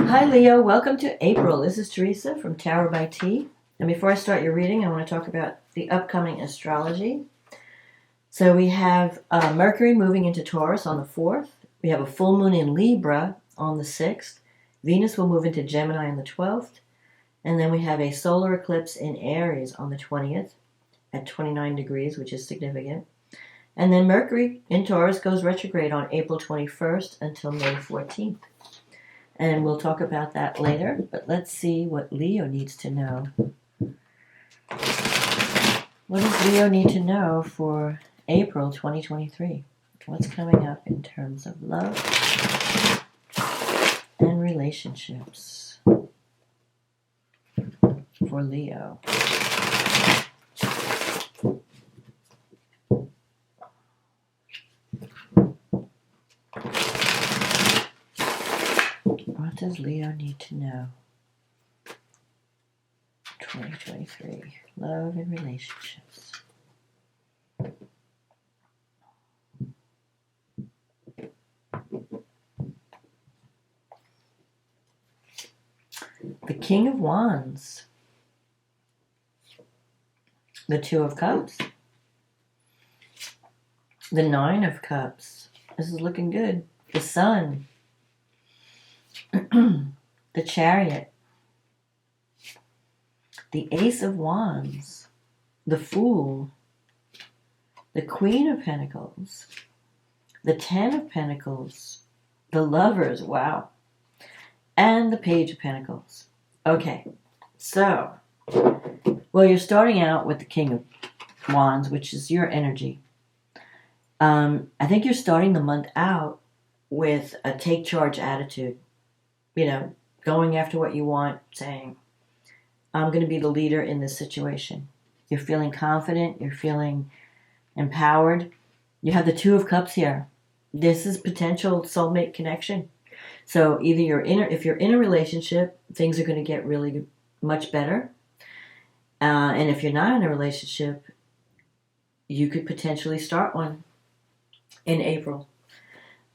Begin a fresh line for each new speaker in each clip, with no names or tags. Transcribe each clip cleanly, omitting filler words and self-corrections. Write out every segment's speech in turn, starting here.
Hi Leo, welcome to April. This is Teresa from Tarot by T. And before I start your reading, I want to talk about the upcoming astrology. So we have Mercury moving into Taurus on the 4th. We have a full moon in Libra on the 6th. Venus will move into Gemini on the 12th. And then we have a solar eclipse in Aries on the 20th at 29 degrees, which is significant. And then Mercury in Taurus goes retrograde on April 21st until May 14th. And we'll talk about that later, but let's see what Leo needs to know. What does Leo need to know for April 2023? What's coming up in terms of love and relationships for Leo? What does Leo need to know? 2023. Love and relationships. The King of Wands. The Two of Cups. The Nine of Cups. This is looking good. The Sun. The Chariot, the Ace of Wands, the Fool, the Queen of Pentacles, the Ten of Pentacles, the Lovers, wow, and the Page of Pentacles. Okay, so, well, you're starting out with the King of Wands, which is your energy. I think you're starting the month out with a take charge attitude. You know, going after what you want, saying, I'm going to be the leader in this situation. You're feeling confident. You're feeling empowered. You have the Two of Cups here. This is potential soulmate connection. So either if you're in a relationship, things are going to get really much better. And if you're not in a relationship, you could potentially start one in April.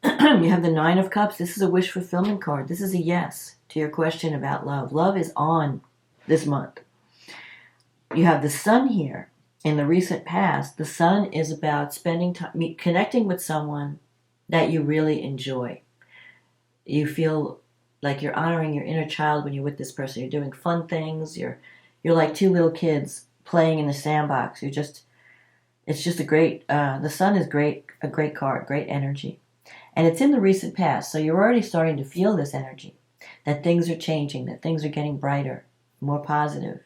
You have the Nine of Cups. This is a wish fulfillment card. This is a yes to your question about love. Love is on this month. You have the Sun here. In the recent past, the Sun is about spending time, connecting with someone that you really enjoy. You feel like you're honoring your inner child when you're with this person. You're doing fun things. You're like two little kids playing in the sandbox. It's just a great, the Sun is great, a great card, great energy. And it's in the recent past, so you're already starting to feel this energy, that things are changing, that things are getting brighter, more positive.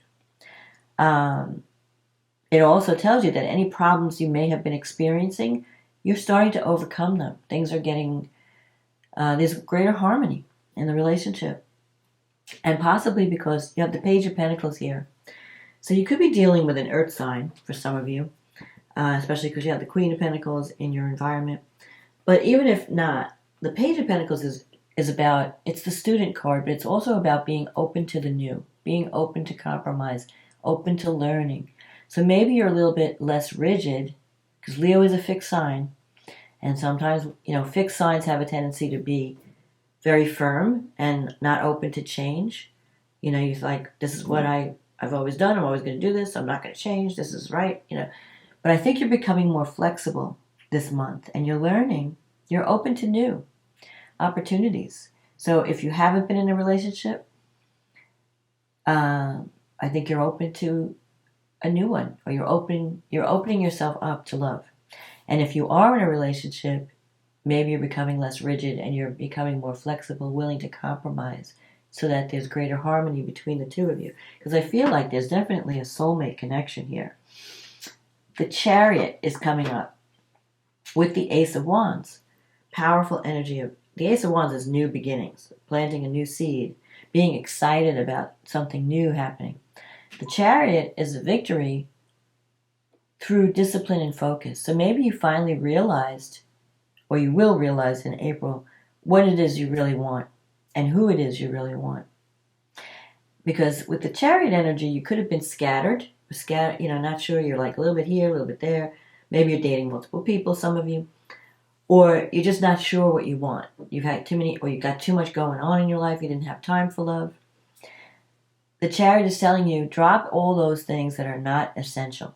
It also tells you that any problems you may have been experiencing, you're starting to overcome them. Things are getting, there's greater harmony in the relationship. And possibly because you have the Page of Pentacles here. So you could be dealing with an earth sign for some of you, especially because you have the Queen of Pentacles in your environment. But even if not, the Page of Pentacles is about, it's the student card, but it's also about being open to the new, being open to compromise, open to learning. So maybe you're a little bit less rigid, because Leo is a fixed sign, and sometimes, fixed signs have a tendency to be very firm and not open to change. You're like, this is what I've always done, I'm always going to do this, I'm not going to change, this is right, But I think you're becoming more flexible this month, and you're learning, you're open to new opportunities. So if you haven't been in a relationship, I think you're open to a new one, or you're opening yourself up to love. And if you are in a relationship, maybe you're becoming less rigid and you're becoming more flexible, willing to compromise, so that there's greater harmony between the two of you. Because I feel like there's definitely a soulmate connection here. The Chariot is coming up with the Ace of Wands. Powerful energy of the Ace of Wands is new beginnings, planting a new seed, being excited about something new happening. The Chariot is a victory through discipline and focus. So maybe you finally realized, or you will realize in April, what it is you really want and who it is you really want. Because with the Chariot energy, you could have been scattered, not sure, you're like a little bit here, a little bit there. Maybe you're dating multiple people, some of you. or you're just not sure what you want. You've had too many, or you've got too much going on in your life. You didn't have time for love. The Chariot is telling you, drop all those things that are not essential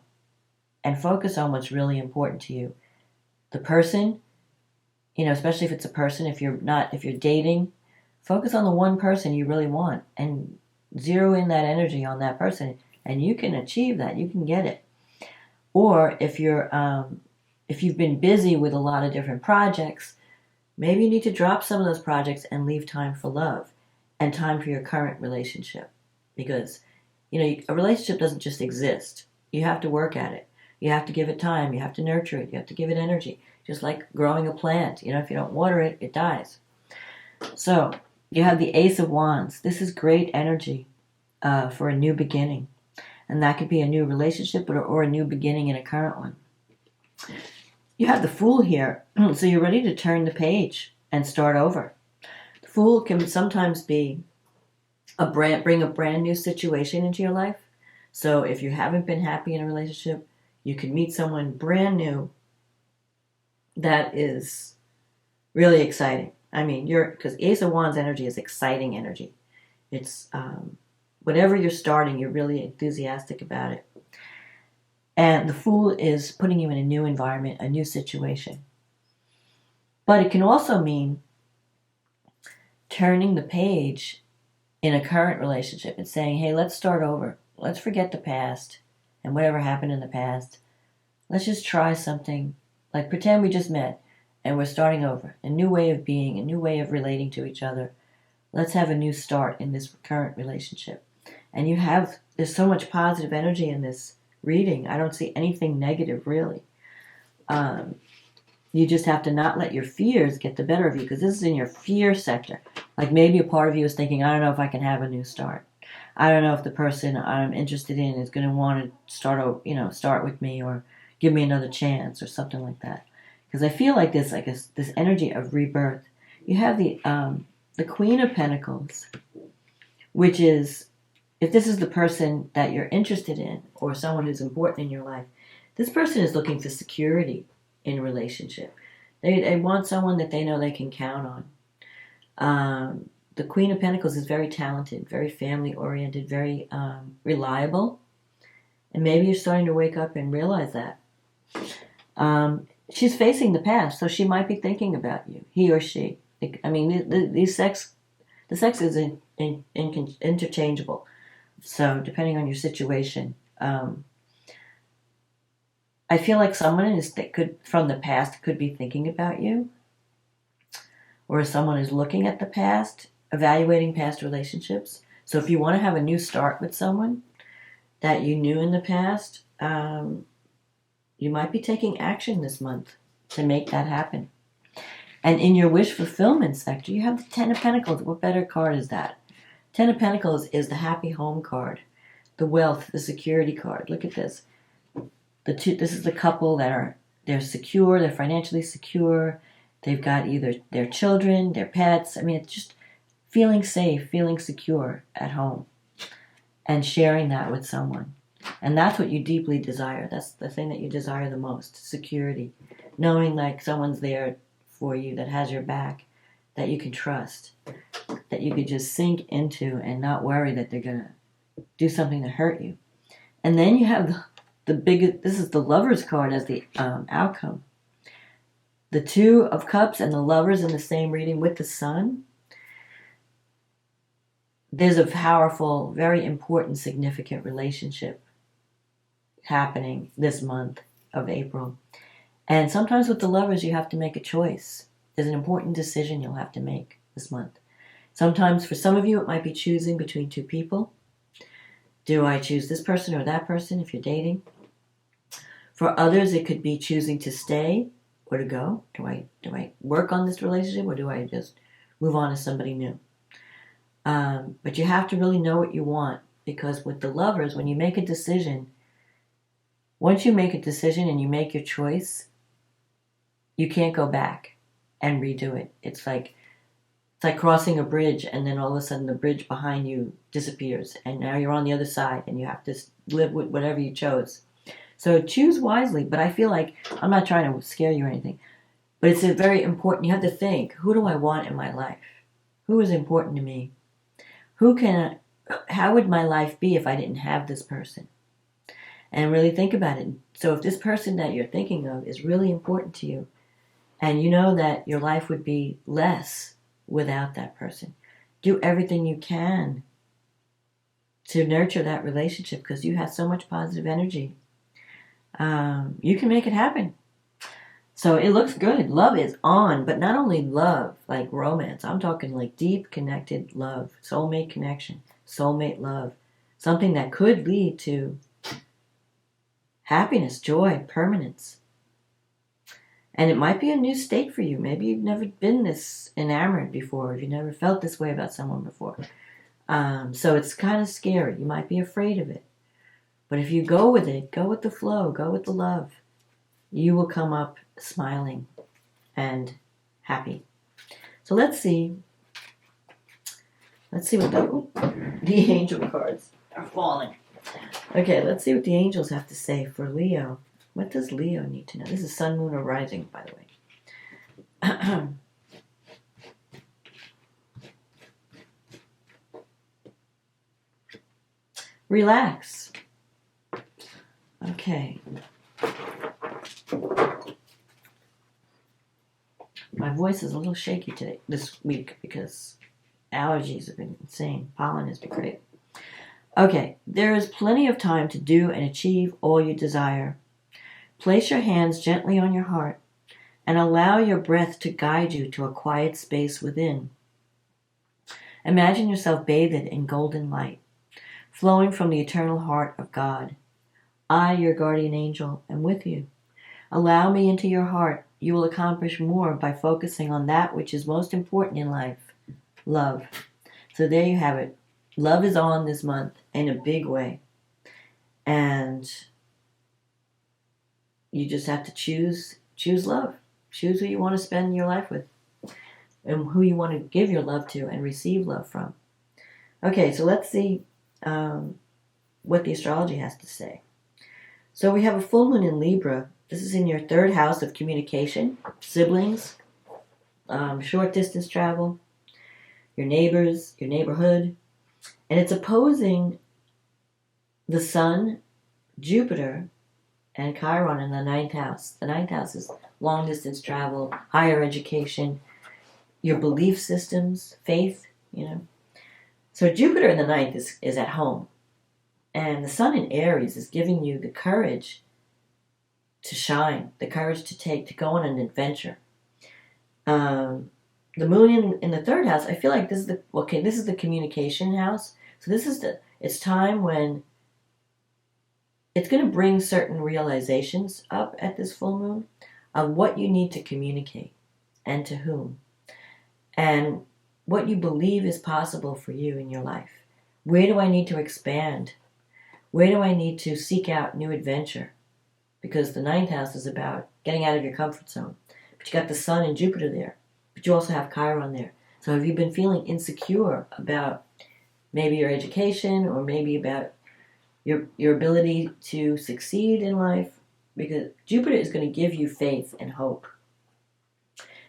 and focus on what's really important to you. The person, especially if it's a person, if you're dating, focus on the one person you really want and zero in that energy on that person, and you can achieve that. You can get it. Or if you've been busy with a lot of different projects, maybe you need to drop some of those projects and leave time for love and time for your current relationship. Because, a relationship doesn't just exist. You have to work at it. You have to give it time. You have to nurture it. You have to give it energy. Just like growing a plant. If you don't water it, it dies. So, you have the Ace of Wands. This is great energy for a new beginning. And that could be a new relationship or a new beginning in a current one. You have the Fool here. So you're ready to turn the page and start over. The Fool can sometimes be bring a brand new situation into your life. So if you haven't been happy in a relationship, you can meet someone brand new that is really exciting. Because Ace of Wands energy is exciting energy. It's whatever you're starting, you're really enthusiastic about it. And the Fool is putting you in a new environment, a new situation. But it can also mean turning the page in a current relationship and saying, hey, let's start over. Let's forget the past and whatever happened in the past. Let's just try something. Like pretend we just met and we're starting over. A new way of being, a new way of relating to each other. Let's have a new start in this current relationship. And there's so much positive energy in this reading. I don't see anything negative, really. You just have to not let your fears get the better of you, because this is in your fear sector. Like maybe a part of you is thinking, I don't know if I can have a new start. I don't know if the person I'm interested in is going to want to start with me or give me another chance or something like that. Because I feel like this energy of rebirth. You have the Queen of Pentacles, which is, if this is the person that you're interested in or someone who's important in your life, this person is looking for security in a relationship. They want someone that they know they can count on. The Queen of Pentacles is very talented, very family-oriented, very reliable. And maybe you're starting to wake up and realize that. She's facing the past, so she might be thinking about you, he or she. The sex is interchangeable. So depending on your situation, I feel like someone from the past could be thinking about you, or someone is looking at the past, evaluating past relationships. So if you want to have a new start with someone that you knew in the past, you might be taking action this month to make that happen. And in your wish fulfillment sector, you have the Ten of Pentacles. What better card is that? Ten of Pentacles is the happy home card, the wealth, the security card. Look at this. This is the couple they're secure, they're financially secure. They've got either their children, their pets. It's just feeling safe, feeling secure at home and sharing that with someone. And that's what you deeply desire. That's the thing that you desire the most, security. Knowing like someone's there for you, that has your back, that you can trust, that you could just sink into and not worry that they're going to do something to hurt you. And then you have this is the Lovers card as the outcome. The Two of Cups and the Lovers in the same reading with the Sun. There's a powerful, very important, significant relationship happening this month of April. And sometimes with the Lovers, you have to make a choice. There's an important decision you'll have to make this month. Sometimes for some of you, it might be choosing between two people. Do I choose this person or that person if you're dating? For others, it could be choosing to stay or to go. Do I work on this relationship, or do I just move on to somebody new? But you have to really know what you want, because with the Lovers, when you make a decision, once you make a decision and you make your choice, you can't go back and redo it. It's like crossing a bridge, and then all of a sudden the bridge behind you disappears, and now you're on the other side, and you have to live with whatever you chose. So choose wisely, but I feel like, I'm not trying to scare you or anything, But it's a very important, you have to think, who do I want in my life? Who is important to me? How would my life be if I didn't have this person? And really think about it. So if this person that you're thinking of is really important to you, and you know that your life would be less without that person, do everything you can to nurture that relationship because you have so much positive energy. You can make it happen. So it looks good. Love is on, but not only love, like romance. I'm talking like deep connected love, soulmate connection, soulmate love, something that could lead to happiness, joy, permanence. And it might be a new state for you. Maybe you've never been this enamored before. You've never felt this way about someone before. So it's kind of scary. You might be afraid of it. But if you go with it, go with the flow, go with the love, you will come up smiling and happy. So let's see. Let's see what the angel cards are falling. Okay, let's see what the angels have to say for Leo. What does Leo need to know? This is sun, moon, or rising, by the way. Relax. Okay. My voice is a little shaky this week because allergies have been insane. Pollen has been great. Okay, there is plenty of time to do and achieve all you desire. Place your hands gently on your heart and allow your breath to guide you to a quiet space within. Imagine yourself bathed in golden light, flowing from the eternal heart of God. I, your guardian angel, am with you. Allow me into your heart. You will accomplish more by focusing on that which is most important in life, love. So there you have it. Love is on this month in a big way. And you just have to choose love. Choose who you want to spend your life with and who you want to give your love to and receive love from. Okay, so let's see what the astrology has to say. So we have a full moon in Libra. This is in your third house of communication, siblings, short distance travel, your neighbors, your neighborhood. And it's opposing the sun, Jupiter, and Chiron in the ninth house. The ninth house is long distance travel, higher education, your belief systems, faith, So Jupiter in the ninth is at home. And the sun in Aries is giving you the courage to shine, the courage to go on an adventure. The moon in the third house, I feel like this is the communication house. So it's time when it's going to bring certain realizations up at this full moon of what you need to communicate and to whom. And what you believe is possible for you in your life. Where do I need to expand? Where do I need to seek out new adventure? Because the ninth house is about getting out of your comfort zone. But you got the sun and Jupiter there. But you also have Chiron there. So have you been feeling insecure about maybe your education or maybe about your ability to succeed in life? Because Jupiter is going to give you faith and hope.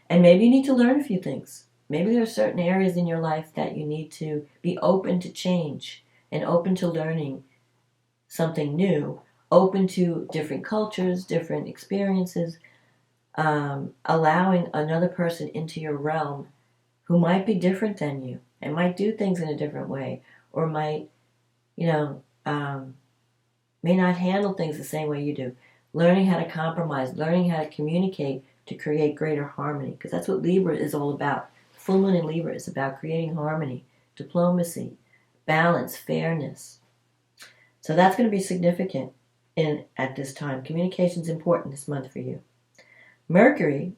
And maybe you need to learn a few things. Maybe there are certain areas in your life that you need to be open to change and open to learning something new, open to different cultures, different experiences, allowing another into your realm who might be different than you and might do things in a different way or might, may not handle things the same way you do. Learning how to compromise, learning how to communicate to create greater harmony, because that's what Libra is all about. Full moon in Libra is about creating harmony, diplomacy, balance, fairness. So that's going to be significant at this time. Communication is important this month for you. Mercury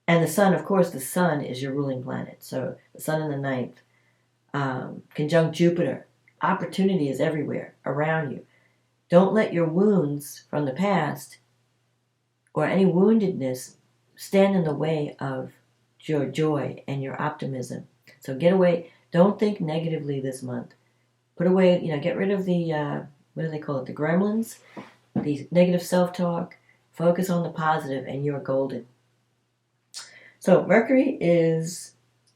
and the sun, of course, the sun is your ruling planet. So the sun in the ninth, conjunct Jupiter. Opportunity is everywhere around you. Don't let your wounds from the past or any woundedness stand in the way of your joy and your optimism. So get away. Don't think negatively this month. Put away, get rid of the, what do they call it, the gremlins, the negative self-talk. Focus on the positive and you're golden. So Mercury is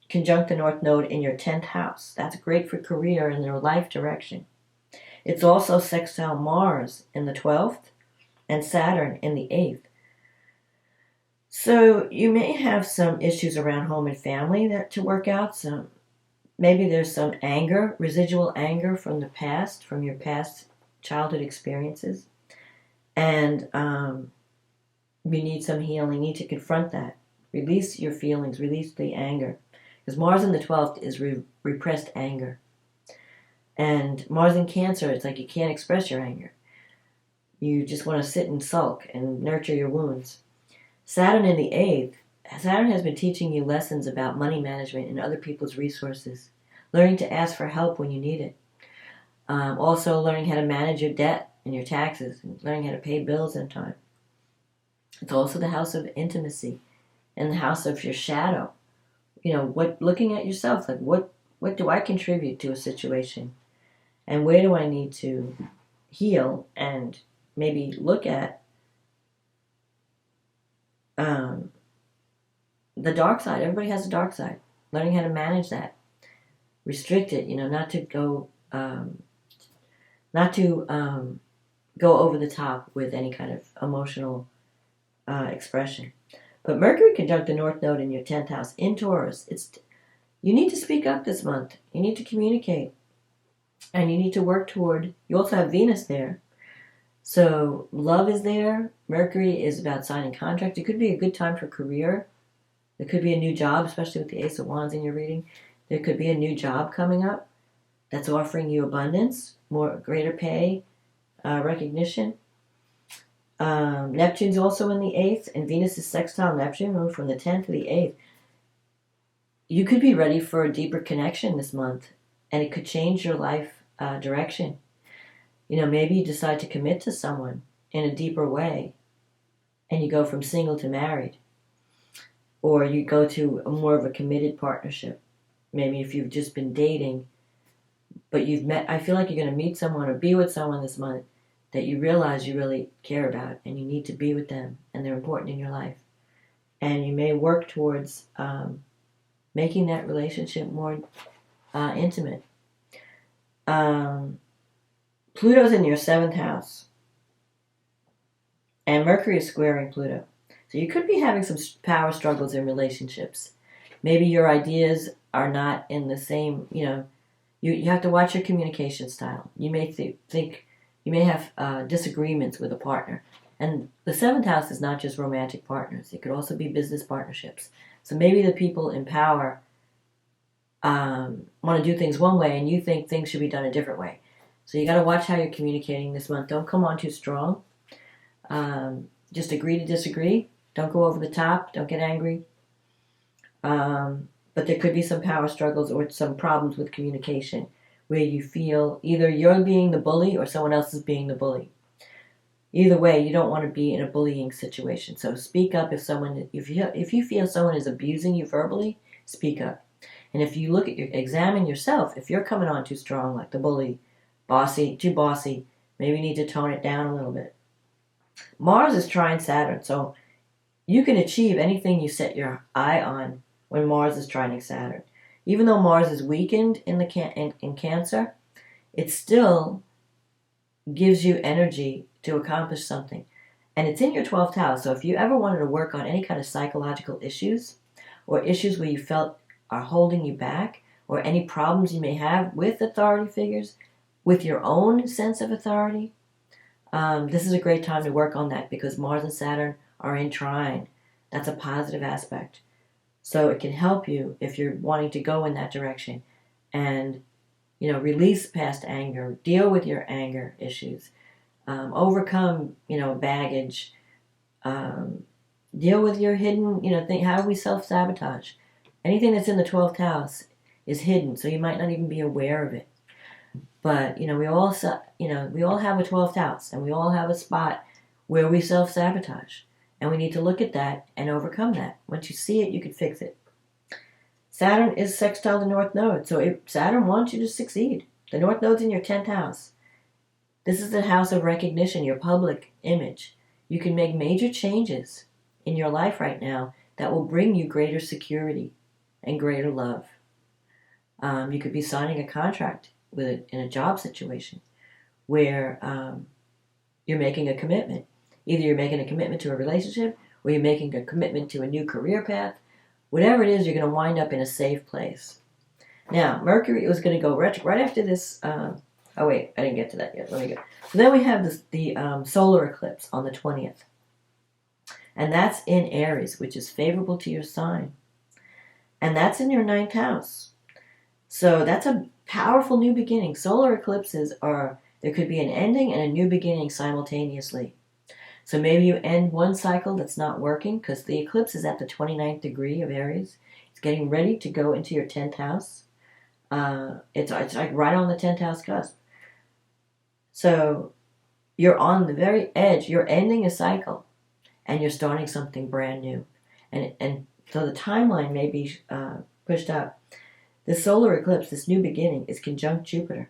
conjunct the North Node in your 10th house. That's great for career and your life direction. It's also sextile Mars in the 12th and Saturn in the 8th. So you may have some issues around home and family that to work out. So maybe there's some anger, residual anger from the past, from your past childhood experiences. And you need some healing. You need to confront that. Release your feelings. Release the anger. Because Mars in the 12th is repressed anger. And Mars in Cancer, it's like you can't express your anger. You just want to sit and sulk and nurture your wounds. Saturn in the 8th. Saturn has been teaching you lessons about money management and other people's resources. Learning to ask for help when you need it. Also learning how to manage your debt and your taxes. And learning how to pay bills in time. It's also the house of intimacy and the house of your shadow. Looking at yourself, like what do I contribute to a situation? And where do I need to heal and maybe look at the dark side. Everybody has a dark side. Learning how to manage that. Restrict it, not to go go over the top with any kind of emotional expression. But Mercury conjunct the North Node in your 10th house in Taurus. You need to speak up this month. You need to communicate. And you need to work toward, you also have Venus there. So love is there. Mercury is about signing contracts. It could be a good time for career. There could be a new job, especially with the Ace of Wands in your reading. There could be a new job coming up that's offering you abundance, greater pay, recognition. Neptune's also in the 8th, and Venus is sextile Neptune, moved from the 10th to the 8th. You could be ready for a deeper connection this month, and it could change your life direction. Maybe you decide to commit to someone in a deeper way, and you go from single to married. Or you go to more of a committed partnership. Maybe if you've just been dating, but I feel like you're going to meet someone or be with someone this month that you realize you really care about, and you need to be with them, and they're important in your life. And you may work towards making that relationship more intimate. Pluto's in your 7th house, and Mercury is squaring Pluto. So you could be having some power struggles in relationships. Maybe your ideas are not in the same, you have to watch your communication style. You may think you may have disagreements with a partner. And the 7th house is not just romantic partners. It could also be business partnerships. So maybe the people in power want to do things one way, and you think things should be done a different way. So you got to watch how you're communicating this month. Don't come on too strong. Just agree to disagree. Don't go over the top. Don't get angry. But there could be some power struggles or some problems with communication where you feel either you're being the bully or someone else is being the bully. Either way, you don't want to be in a bullying situation. So speak up if you feel someone is abusing you verbally, speak up. And if you examine yourself, if you're coming on too strong, like the bully, too bossy, maybe you need to tone it down a little bit. Mars is trine Saturn, so you can achieve anything you set your eye on when Mars is trining Saturn. Even though Mars is weakened in Cancer, it still gives you energy to accomplish something. And it's in your 12th house, so if you ever wanted to work on any kind of psychological issues or issues where you felt are holding you back or any problems you may have with authority figures, with your own sense of authority, this is a great time to work on that because Mars and Saturn are in trine. That's a positive aspect. So it can help you if you're wanting to go in that direction and, release past anger, deal with your anger issues, overcome, baggage, deal with your hidden, how do we self-sabotage? Anything that's in the 12th house is hidden, so you might not even be aware of it. But, we all have a 12th house, and we all have a spot where we self-sabotage. And we need to look at that and overcome that. Once you see it, you can fix it. Saturn is sextile the North Node, so Saturn wants you to succeed. The North Node's in your 10th house. This is the house of recognition, your public image. You can make major changes in your life right now that will bring you greater security and greater love. You could be signing a contract in a job situation where you're making a commitment. Either you're making a commitment to a relationship, or you're making a commitment to a new career path. Whatever it is, you're going to wind up in a safe place. Now, Mercury was going to go right after this. Oh, wait, I didn't get to that yet. Let me go. So then we have the solar eclipse on the 20th. And that's in Aries, which is favorable to your sign. And that's in your 9th house. So that's a powerful new beginning. Solar eclipses there could be an ending and a new beginning simultaneously. So maybe you end one cycle that's not working because the eclipse is at the 29th degree of Aries. It's getting ready to go into your 10th house. It's like right on the 10th house cusp. So you're on the very edge. You're ending a cycle and you're starting something brand new. And so the timeline may be pushed up. The solar eclipse, this new beginning, is conjunct Jupiter.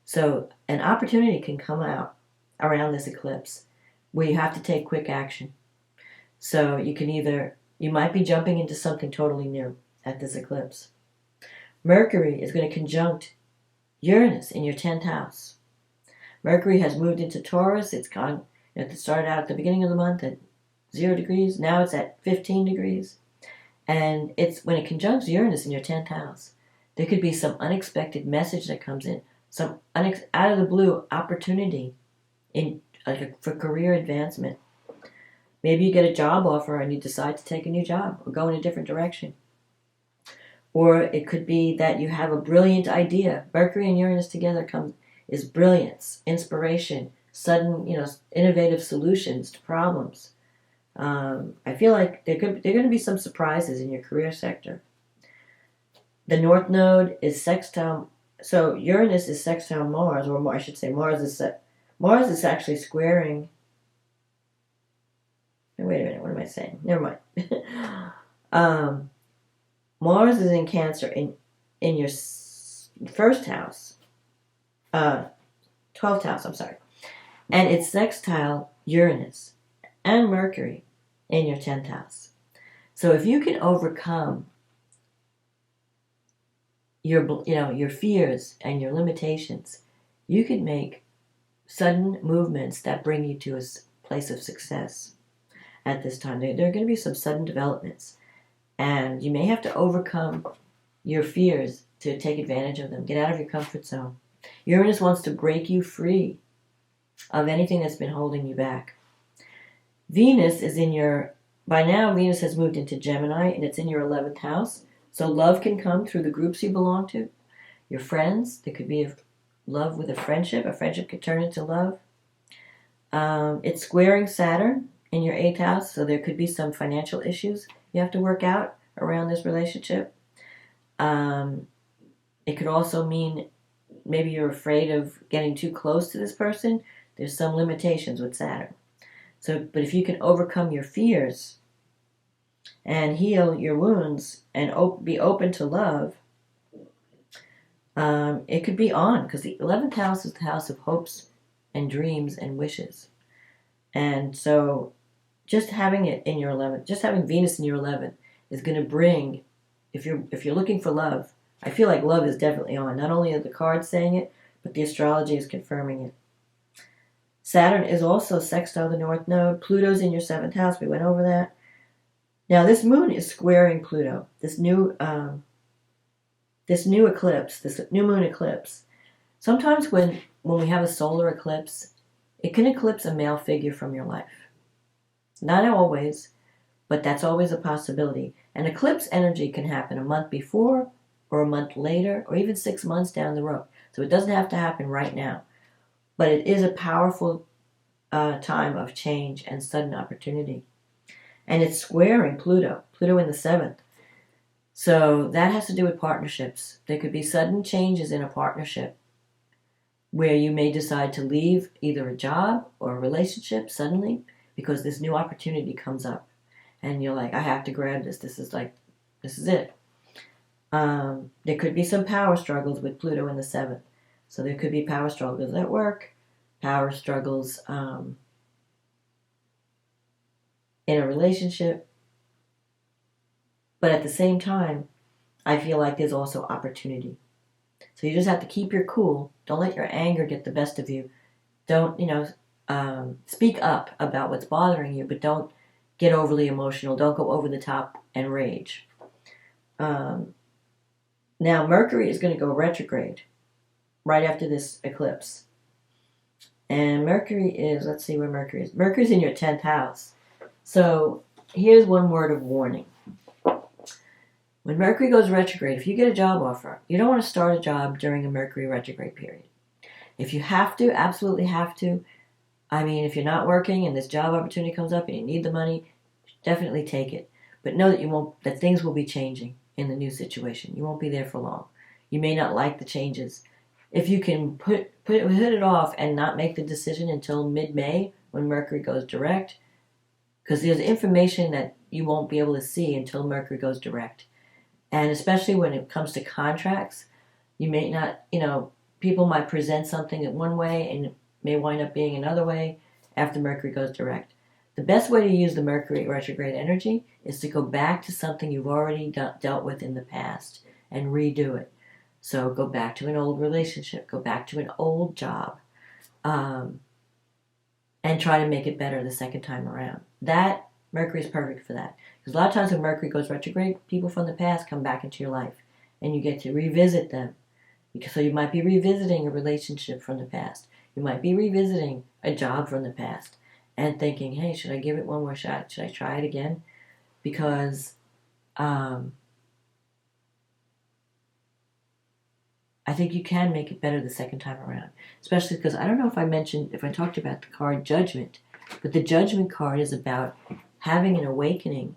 So an opportunity can come out around this eclipse where you have to take quick action. So you might be jumping into something totally new at this eclipse. Mercury is going to conjunct Uranus in your 10th house. Mercury has moved into Taurus. It started out at the beginning of the month at 0 degrees. Now it's at 15 degrees. And when it conjuncts Uranus in your 10th house, there could be some unexpected message that comes in, some out of the blue opportunity for career advancement. Maybe you get a job offer and you decide to take a new job or go in a different direction. Or it could be that you have a brilliant idea. Mercury and Uranus together is brilliance, inspiration, sudden, innovative solutions to problems. I feel like there are going to be some surprises in your career sector. The North Node is sextile. So Uranus is sextile Mars, or I should say Mars is actually squaring. Wait a minute, what am I saying? Never mind. Mars is in Cancer in your first house, 12th house. I'm sorry, and it's sextile Uranus and Mercury in your 10th house. So if you can overcome your fears and your limitations, you can make sudden movements that bring you to a place of success at this time. There are going to be some sudden developments, and you may have to overcome your fears to take advantage of them. Get out of your comfort zone. Uranus wants to break you free of anything that's been holding you back. Venus is by now Venus has moved into Gemini, and it's in your 11th house. So love can come through the groups you belong to, your friends. There could be love with a friendship. A friendship could turn into love. It's squaring Saturn in your 8th house, so there could be some financial issues you have to work out around this relationship. It could also mean maybe you're afraid of getting too close to this person. There's some limitations with Saturn. But if you can overcome your fears and heal your wounds and be open to love, it could be on, because the 11th house is the house of hopes and dreams and wishes. And so just having it in your 11th, just having Venus in your 11th is going to bring, if you're looking for love, I feel like love is definitely on. Not only are the cards saying it, but the astrology is confirming it. Saturn is also sextile the North Node. Pluto's in your 7th house. We went over that. Now this moon is squaring Pluto. This new eclipse, this new moon eclipse. Sometimes when we have a solar eclipse, it can eclipse a male figure from your life. Not always, but that's always a possibility. An eclipse energy can happen a month before, or a month later, or even 6 months down the road. So it doesn't have to happen right now. But it is a powerful time of change and sudden opportunity. And it's squaring Pluto in the 7th. So that has to do with partnerships. There could be sudden changes in a partnership where you may decide to leave either a job or a relationship suddenly because this new opportunity comes up. And you're like, I have to grab this. This is it. There could be some power struggles with Pluto in the 7th. So there could be power struggles at work, power struggles in a relationship. But at the same time, I feel like there's also opportunity. So you just have to keep your cool. Don't let your anger get the best of you. Don't, speak up about what's bothering you, but don't get overly emotional. Don't go over the top and rage. Now, Mercury is going to go retrograde right after this eclipse. And Mercury is, let's see where Mercury is. Mercury's in your 10th house. So here's one word of warning. When Mercury goes retrograde, if you get a job offer, you don't want to start a job during a Mercury retrograde period. If you have to, absolutely have to, if you're not working and this job opportunity comes up and you need the money, definitely take it. But know that things will be changing in the new situation. You won't be there for long. You may not like the changes. If you can put it off and not make the decision until mid-May when Mercury goes direct, because there's information that you won't be able to see until Mercury goes direct. And especially when it comes to contracts, you may not, people might present something in one way and it may wind up being another way after Mercury goes direct. The best way to use the Mercury retrograde energy is to go back to something you've already dealt with in the past and redo it. So go back to an old relationship, go back to an old job, and try to make it better the second time around. That Mercury is perfect for that. Because a lot of times when Mercury goes retrograde, people from the past come back into your life and you get to revisit them. So you might be revisiting a relationship from the past. You might be revisiting a job from the past and thinking, hey, should I give it one more shot? Should I try it again? Because I think you can make it better the second time around. Especially because I don't know if I talked about the card Judgment, but the Judgment card is about having an awakening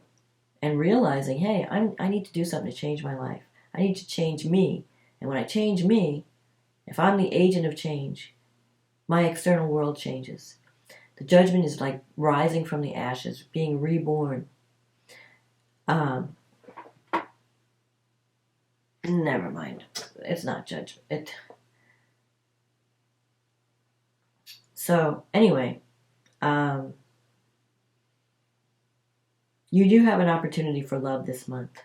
and realizing, hey, I need to do something to change my life. I need to change me. And when I change me, if I'm the agent of change, my external world changes. The Judgment is like rising from the ashes, being reborn. Never mind. It's not Judgment. So, anyway, you do have an opportunity for love this month.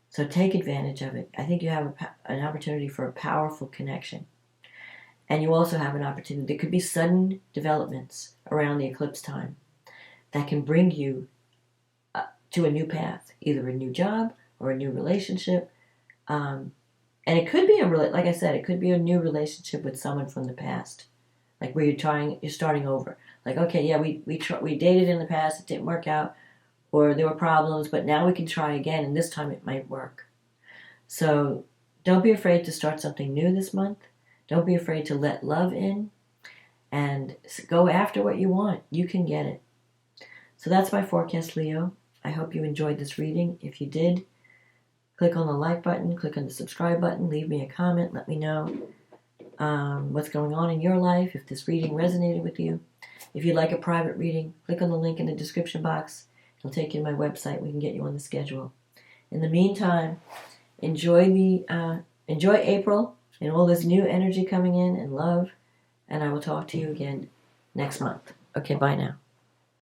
So take advantage of it. I think you have an opportunity for a powerful connection. And you also have an opportunity. There could be sudden developments around the eclipse time that can bring you to a new path, either a new job or a new relationship. And it could be like I said, it could be a new relationship with someone from the past. Like where you're starting over. Like, okay, yeah, we dated in the past, it didn't work out, or there were problems, but now we can try again, and this time it might work. So don't be afraid to start something new this month. Don't be afraid to let love in and go after what you want. You can get it. So that's my forecast, Leo. I hope you enjoyed this reading. If you did, click on the like button, click on the subscribe button, leave me a comment, let me know what's going on in your life, if this reading resonated with you. If you'd like a private reading, click on the link in the description box. It'll take you to my website. We can get you on the schedule. In the meantime, enjoy April and all this new energy coming in and love. And I will talk to you again next month. Okay, bye now.